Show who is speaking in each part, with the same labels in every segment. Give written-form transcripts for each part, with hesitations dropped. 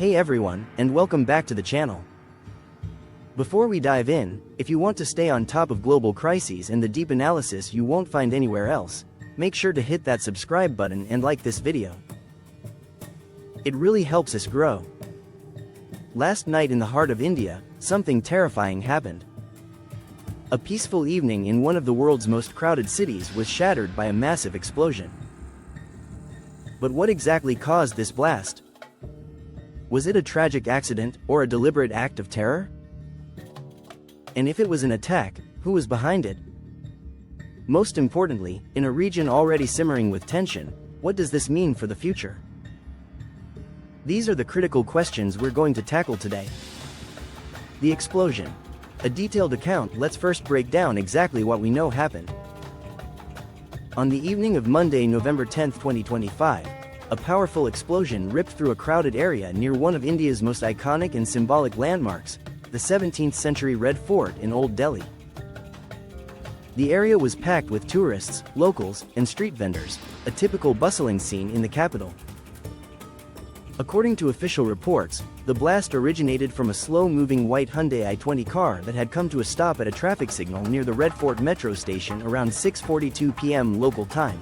Speaker 1: Hey everyone, and welcome back to the channel. Before we dive in, if you want to stay on top of global crises and the deep analysis you won't find anywhere else, make sure to hit that subscribe button and like this video. It really helps us grow. Last night in the heart of India, something terrifying happened. A peaceful evening in one of the world's most crowded cities was shattered by a massive explosion. But what exactly caused this blast? Was it a tragic accident or a deliberate act of terror? And if it was an attack, who was behind it? Most importantly, in a region already simmering with tension, what does this mean for the future? These are the critical questions we're going to tackle today. The explosion. A detailed account. Let's first break down exactly what we know happened. On the evening of Monday, November 10, 2025, a powerful explosion ripped through a crowded area near one of India's most iconic and symbolic landmarks, the 17th-century Red Fort in Old Delhi. The area was packed with tourists, locals, and street vendors, a typical bustling scene in the capital. According to official reports, the blast originated from a slow-moving white Hyundai i20 car that had come to a stop at a traffic signal near the Red Metro Station around 6:42 p.m. local time.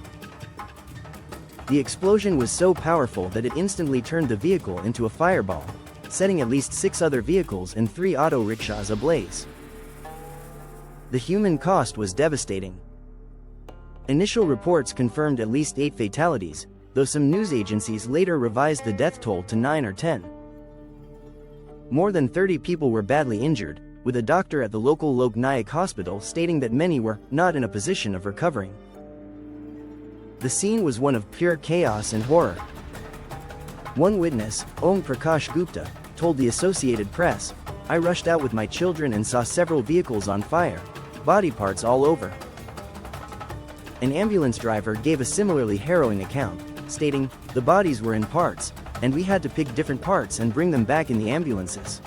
Speaker 1: The explosion was so powerful that it instantly turned the vehicle into a fireball, setting at least 6 other vehicles and 3 auto rickshaws ablaze. The human cost was devastating. Initial reports confirmed at least 8 fatalities, though some news agencies later revised the death toll to 9 or 10. More than 30 people were badly injured, with a doctor at the local Lal Quila Hospital stating that many were not in a position of recovering. The scene was one of pure chaos and horror. One witness, Om Prakash Gupta, told the Associated Press, "I rushed out with my children and saw several vehicles on fire, body parts all over." An ambulance driver gave a similarly harrowing account, stating, "The bodies were in parts, and we had to pick different parts and bring them back in the ambulances."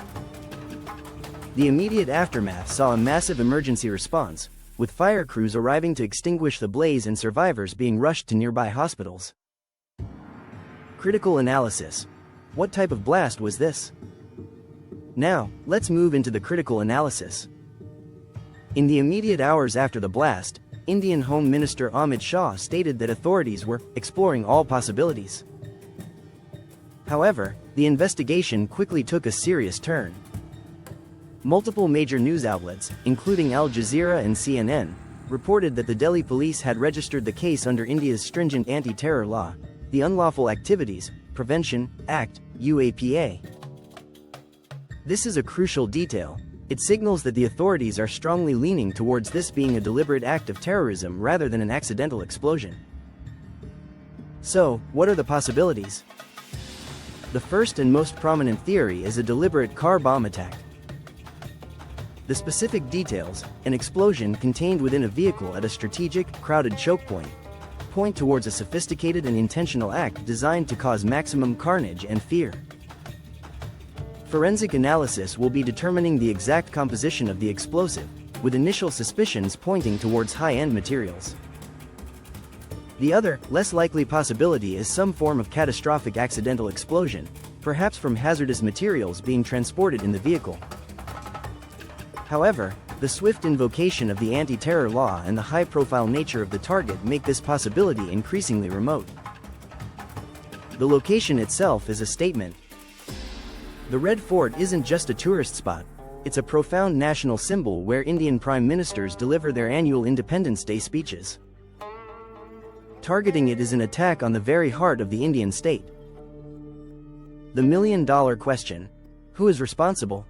Speaker 1: The immediate aftermath saw a massive emergency response, with fire crews arriving to extinguish the blaze and survivors being rushed to nearby hospitals. Critical analysis. What type of blast was this? Now, let's move into the critical analysis. In the immediate hours after the blast, Indian Home Minister Amit Shah stated that authorities were exploring all possibilities. However, the investigation quickly took a serious turn. Multiple major news outlets, including Al Jazeera and CNN, reported that the Delhi police had registered the case under India's stringent anti-terror law, the Unlawful Activities Prevention Act, UAPA. This is a crucial detail. It signals that the authorities are strongly leaning towards this being a deliberate act of terrorism rather than an accidental explosion. So, what are the possibilities? The first and most prominent theory is a deliberate car bomb attack. The specific details, an explosion contained within a vehicle at a strategic, crowded choke point, point towards a sophisticated and intentional act designed to cause maximum carnage and fear. Forensic analysis will be determining the exact composition of the explosive, with initial suspicions pointing towards high-end materials. The other, less likely possibility is some form of catastrophic accidental explosion, perhaps from hazardous materials being transported in the vehicle. However, the swift invocation of the anti-terror law and the high-profile nature of the target make this possibility increasingly remote. The location itself is a statement. The Red Fort isn't just a tourist spot, it's a profound national symbol where Indian prime ministers deliver their annual Independence Day speeches. Targeting it is an attack on the very heart of the Indian state. The million-dollar question: who is responsible?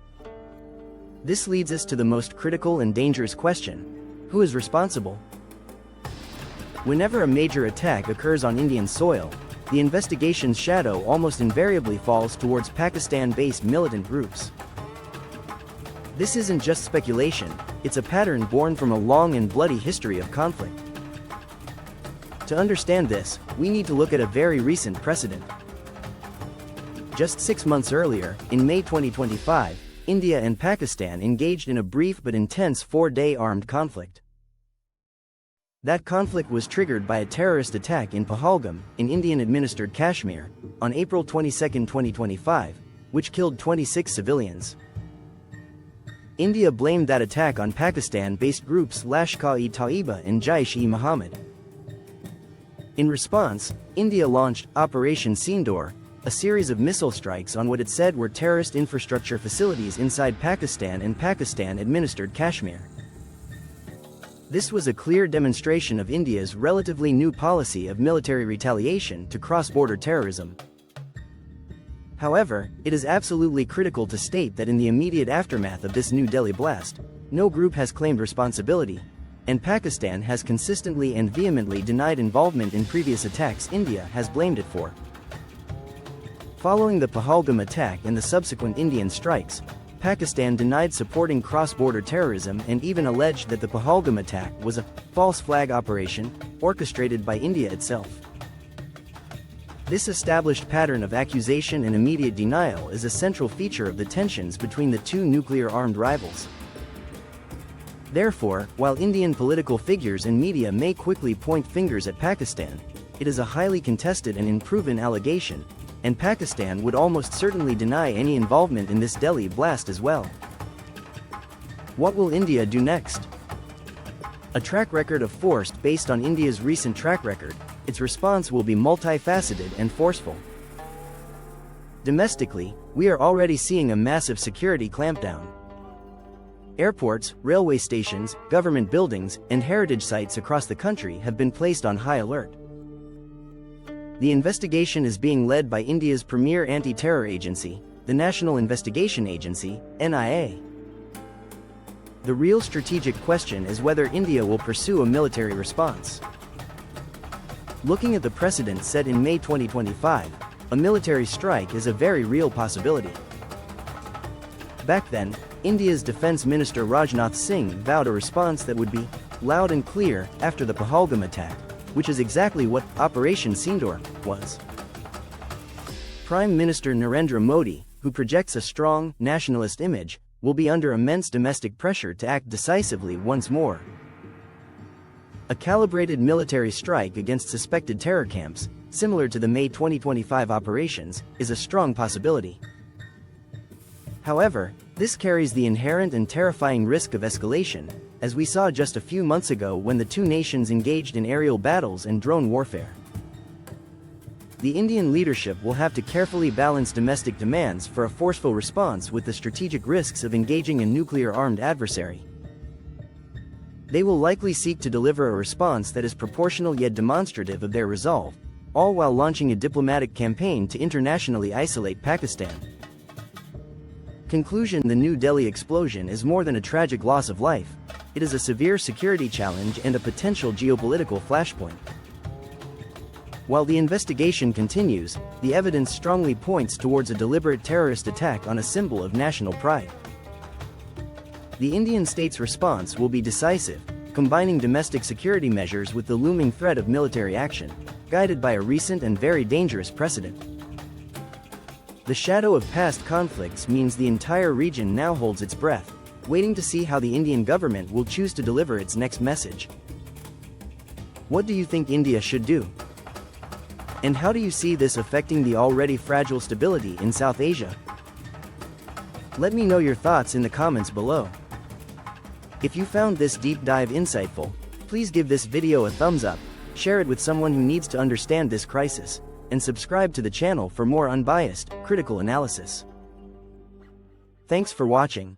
Speaker 1: This leads us to the most critical and dangerous question: who is responsible? Whenever a major attack occurs on Indian soil, the investigation's shadow almost invariably falls towards Pakistan-based militant groups. This isn't just speculation, it's a pattern born from a long and bloody history of conflict. To understand this, we need to look at a very recent precedent. Just 6 months earlier, in May 2025, India and Pakistan engaged in a brief but intense 4-day armed conflict. That conflict was triggered by a terrorist attack in Pahalgam, in Indian-administered Kashmir, on April 22, 2025, which killed 26 civilians. India blamed that attack on Pakistan-based groups Lashkar-e-Taiba and Jaish-e-Mohammed. In response, India launched Operation Sindoor, a series of missile strikes on what it said were terrorist infrastructure facilities inside Pakistan and Pakistan-administered Kashmir. This was a clear demonstration of India's relatively new policy of military retaliation to cross-border terrorism. However, it is absolutely critical to state that in the immediate aftermath of this New Delhi blast, no group has claimed responsibility, and Pakistan has consistently and vehemently denied involvement in previous attacks India has blamed it for. Following the Pahalgam attack and the subsequent Indian strikes, Pakistan denied supporting cross-border terrorism and even alleged that the Pahalgam attack was a false flag operation orchestrated by India itself. This established pattern of accusation and immediate denial is a central feature of the tensions between the two nuclear-armed rivals. Therefore, while Indian political figures and media may quickly point fingers at Pakistan, it is a highly contested and unproven allegation, and Pakistan would almost certainly deny any involvement in this Delhi blast as well. What will India do next? A track record of force based on India's recent track record, its response will be multifaceted and forceful. Domestically, we are already seeing a massive security clampdown. Airports, railway stations, government buildings, and heritage sites across the country have been placed on high alert. The investigation is being led by India's premier anti-terror agency, the National Investigation Agency, NIA. The real strategic question is whether India will pursue a military response. Looking at the precedent set in May 2025, a military strike is a very real possibility. Back then, India's Defence Minister Rajnath Singh vowed a response that would be loud and clear after the Pahalgam attack, which is exactly what Operation Sindoor was. Prime Minister Narendra Modi, who projects a strong, nationalist image, will be under immense domestic pressure to act decisively once more. A calibrated military strike against suspected terror camps, similar to the May 2025 operations, is a strong possibility. However, this carries the inherent and terrifying risk of escalation, as we saw just a few months ago when the two nations engaged in aerial battles and drone warfare. The Indian leadership will have to carefully balance domestic demands for a forceful response with the strategic risks of engaging a nuclear-armed adversary. They will likely seek to deliver a response that is proportional yet demonstrative of their resolve, all while launching a diplomatic campaign to internationally isolate Pakistan. Conclusion: the New Delhi explosion is more than a tragic loss of life. It is a severe security challenge and a potential geopolitical flashpoint. While the investigation continues, the evidence strongly points towards a deliberate terrorist attack on a symbol of national pride. The Indian state's response will be decisive, combining domestic security measures with the looming threat of military action, guided by a recent and very dangerous precedent. The shadow of past conflicts means the entire region now holds its breath, waiting to see how the Indian government will choose to deliver its next message. What do you think India should do? And how do you see this affecting the already fragile stability in South Asia? Let me know your thoughts in the comments below. If you found this deep dive insightful, please give this video a thumbs up, share it with someone who needs to understand this crisis, and subscribe to the channel for more unbiased, critical analysis. Thanks for watching.